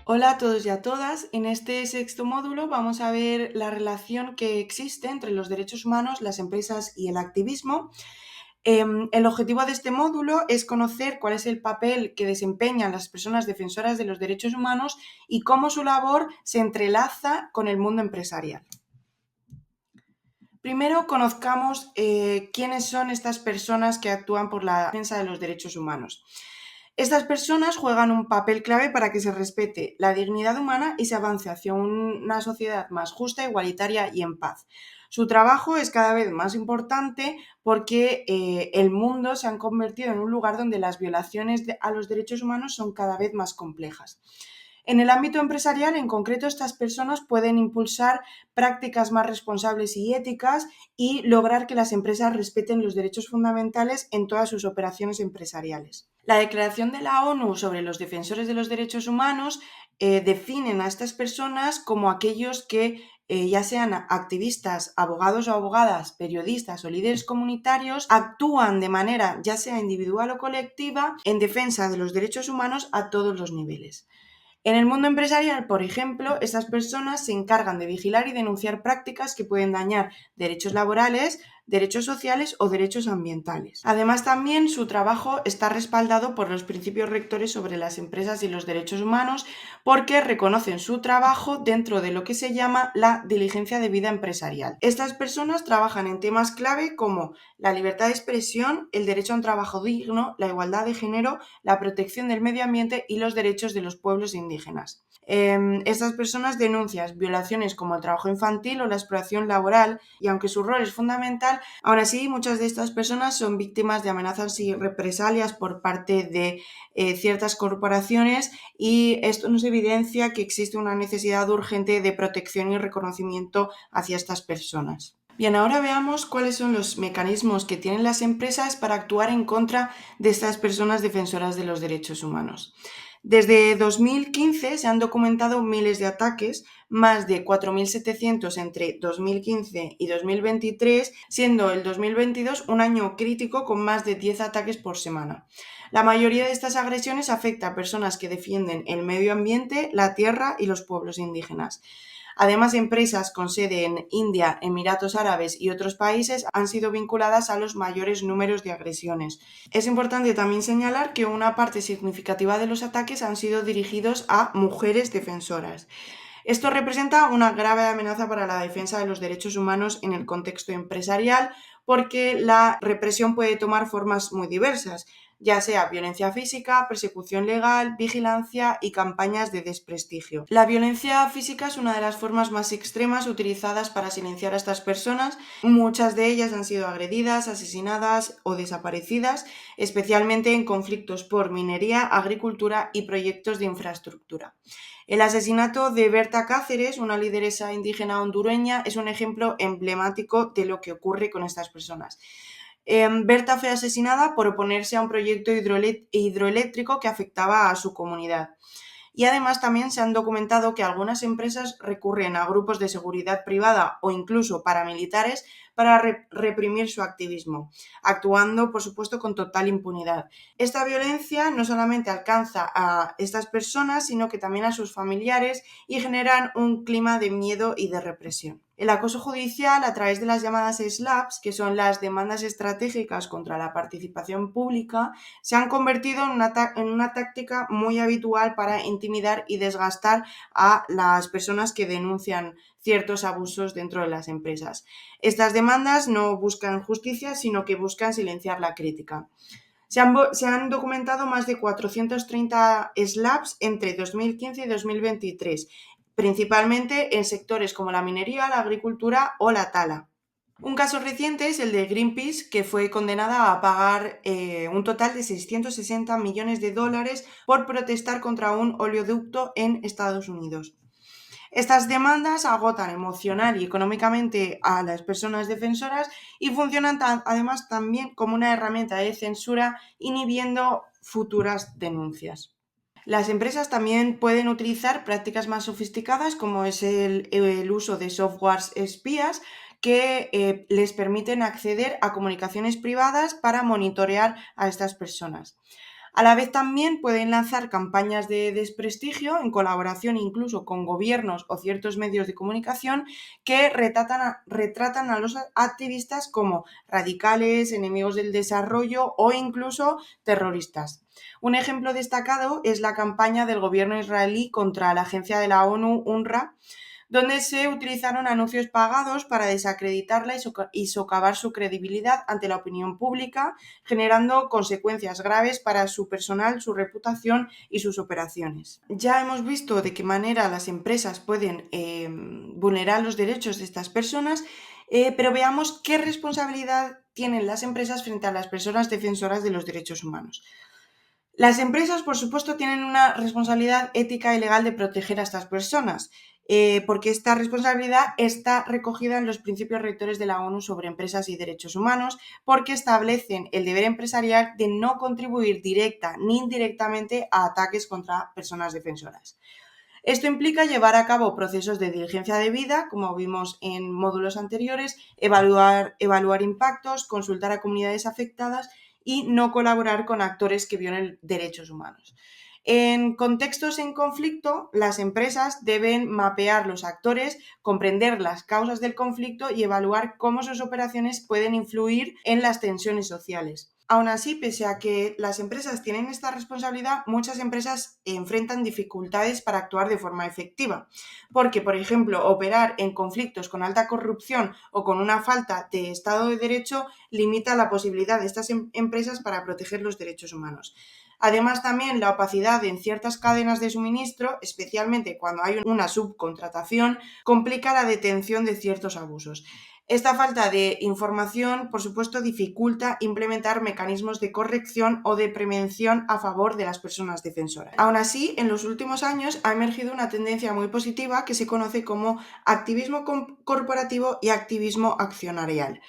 Hola a todos y a todas. En este sexto módulo vamos a ver la relación que existe entre los derechos humanos, las empresas y el activismo. El objetivo de este módulo es conocer cuál es el papel que desempeñan las personas defensoras de los derechos humanos y cómo su labor se entrelaza con el mundo empresarial. Primero conozcamos quiénes son estas personas que actúan por la defensa de los derechos humanos. Estas personas juegan un papel clave para que se respete la dignidad humana y se avance hacia una sociedad más justa, igualitaria y en paz. Su trabajo es cada vez más importante porque el mundo se ha convertido en un lugar donde las violaciones a los derechos humanos son cada vez más complejas. En el ámbito empresarial, en concreto, estas personas pueden impulsar prácticas más responsables y éticas y lograr que las empresas respeten los derechos fundamentales en todas sus operaciones empresariales. La Declaración de la ONU sobre los defensores de los derechos humanos definen a estas personas como aquellos que ya sean activistas, abogados o abogadas, periodistas o líderes comunitarios, actúan de manera ya sea individual o colectiva en defensa de los derechos humanos a todos los niveles. En el mundo empresarial, por ejemplo, estas personas se encargan de vigilar y denunciar prácticas que pueden dañar derechos laborales, derechos sociales o derechos ambientales. Además, también su trabajo está respaldado por los principios rectores sobre las empresas y los derechos humanos porque reconocen su trabajo dentro de lo que se llama la diligencia de vida empresarial. Estas personas trabajan en temas clave como la libertad de expresión, el derecho a un trabajo digno, la igualdad de género, la protección del medio ambiente y los derechos de los pueblos indígenas. Estas personas denuncian violaciones como el trabajo infantil o la explotación laboral y aunque su rol es fundamental, aún así muchas de estas personas son víctimas de amenazas y represalias por parte de ciertas corporaciones y esto nos evidencia que existe una necesidad urgente de protección y reconocimiento hacia estas personas. Bien, ahora veamos cuáles son los mecanismos que tienen las empresas para actuar en contra de estas personas defensoras de los derechos humanos. Desde 2015 se han documentado miles de ataques, más de 4.700 entre 2015 y 2023, siendo el 2022 un año crítico con más de 10 ataques por semana. La mayoría de estas agresiones afecta a personas que defienden el medio ambiente, la tierra y los pueblos indígenas. Además, empresas con sede en India, Emiratos Árabes y otros países han sido vinculadas a los mayores números de agresiones. Es importante también señalar que una parte significativa de los ataques han sido dirigidos a mujeres defensoras. Esto representa una grave amenaza para la defensa de los derechos humanos en el contexto empresarial porque la represión puede tomar formas muy diversas, ya sea violencia física, persecución legal, vigilancia y campañas de desprestigio. La violencia física es una de las formas más extremas utilizadas para silenciar a estas personas. Muchas de ellas han sido agredidas, asesinadas o desaparecidas, especialmente en conflictos por minería, agricultura y proyectos de infraestructura. El asesinato de Berta Cáceres, una lideresa indígena hondureña, es un ejemplo emblemático de lo que ocurre con estas personas. Berta fue asesinada por oponerse a un proyecto hidroeléctrico que afectaba a su comunidad. Y además también se han documentado que algunas empresas recurren a grupos de seguridad privada o incluso paramilitares para reprimir su activismo, actuando, por supuesto, con total impunidad. Esta violencia no solamente alcanza a estas personas, sino que también a sus familiares y generan un clima de miedo y de represión. El acoso judicial a través de las llamadas SLAPs, que son las demandas estratégicas contra la participación pública, se han convertido en una táctica muy habitual para intimidar y desgastar a las personas que denuncian ciertos abusos dentro de las empresas. Estas demandas no buscan justicia, sino que buscan silenciar la crítica. Se han documentado más de 430 SLAPs entre 2015 y 2023, principalmente en sectores como la minería, la agricultura o la tala. Un caso reciente es el de Greenpeace, que fue condenada a pagar un total de 660 millones de dólares por protestar contra un oleoducto en Estados Unidos. Estas demandas agotan emocional y económicamente a las personas defensoras y funcionan además también como una herramienta de censura, inhibiendo futuras denuncias. Las empresas también pueden utilizar prácticas más sofisticadas como es el uso de softwares espías que les permiten acceder a comunicaciones privadas para monitorear a estas personas. A la vez también pueden lanzar campañas de desprestigio en colaboración incluso con gobiernos o ciertos medios de comunicación que retratan a los activistas como radicales, enemigos del desarrollo o incluso terroristas. Un ejemplo destacado es la campaña del gobierno israelí contra la agencia de la ONU, UNRWA, donde se utilizaron anuncios pagados para desacreditarla y socavar su credibilidad ante la opinión pública, generando consecuencias graves para su personal, su reputación y sus operaciones. Ya hemos visto de qué manera las empresas pueden vulnerar los derechos de estas personas, pero veamos qué responsabilidad tienen las empresas frente a las personas defensoras de los derechos humanos. Las empresas, por supuesto, tienen una responsabilidad ética y legal de proteger a estas personas, porque esta responsabilidad está recogida en los principios rectores de la ONU sobre empresas y derechos humanos, porque establecen el deber empresarial de no contribuir directa ni indirectamente a ataques contra personas defensoras. Esto implica llevar a cabo procesos de diligencia debida, como vimos en módulos anteriores, evaluar impactos, consultar a comunidades afectadas y no colaborar con actores que violen derechos humanos. En contextos en conflicto, las empresas deben mapear los actores, comprender las causas del conflicto y evaluar cómo sus operaciones pueden influir en las tensiones sociales. Aún así, pese a que las empresas tienen esta responsabilidad, muchas empresas enfrentan dificultades para actuar de forma efectiva, porque, por ejemplo, operar en conflictos con alta corrupción o con una falta de Estado de Derecho limita la posibilidad de estas empresas para proteger los derechos humanos. Además, también la opacidad en ciertas cadenas de suministro, especialmente cuando hay una subcontratación, complica la detención de ciertos abusos. Esta falta de información, por supuesto, dificulta implementar mecanismos de corrección o de prevención a favor de las personas defensoras. Aún así, en los últimos años ha emergido una tendencia muy positiva que se conoce como activismo corporativo y activismo accionarial.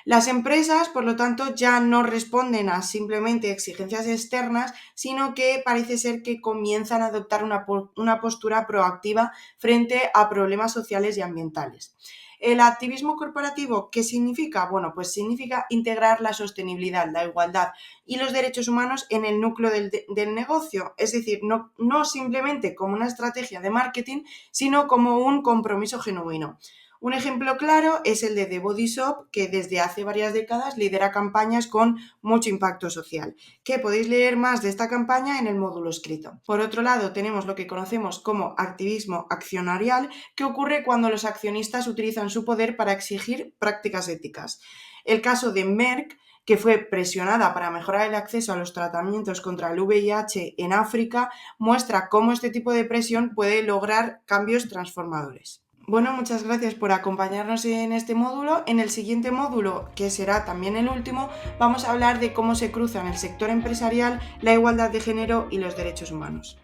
Las empresas, por lo tanto, ya no responden a simplemente exigencias externas, sino que parece ser que comienzan a adoptar una postura proactiva frente a problemas sociales y ambientales. El activismo corporativo, ¿qué significa? Bueno, pues significa integrar la sostenibilidad, la igualdad y los derechos humanos en el núcleo del negocio, es decir, no simplemente como una estrategia de marketing, sino como un compromiso genuino. Un ejemplo claro es el de The Body Shop, que desde hace varias décadas lidera campañas con mucho impacto social, que podéis leer más de esta campaña en el módulo escrito. Por otro lado, tenemos lo que conocemos como activismo accionarial, que ocurre cuando los accionistas utilizan su poder para exigir prácticas éticas. El caso de Merck, que fue presionada para mejorar el acceso a los tratamientos contra el VIH en África, muestra cómo este tipo de presión puede lograr cambios transformadores. Bueno, muchas gracias por acompañarnos en este módulo. En el siguiente módulo, que será también el último, vamos a hablar de cómo se cruzan el sector empresarial, la igualdad de género y los derechos humanos.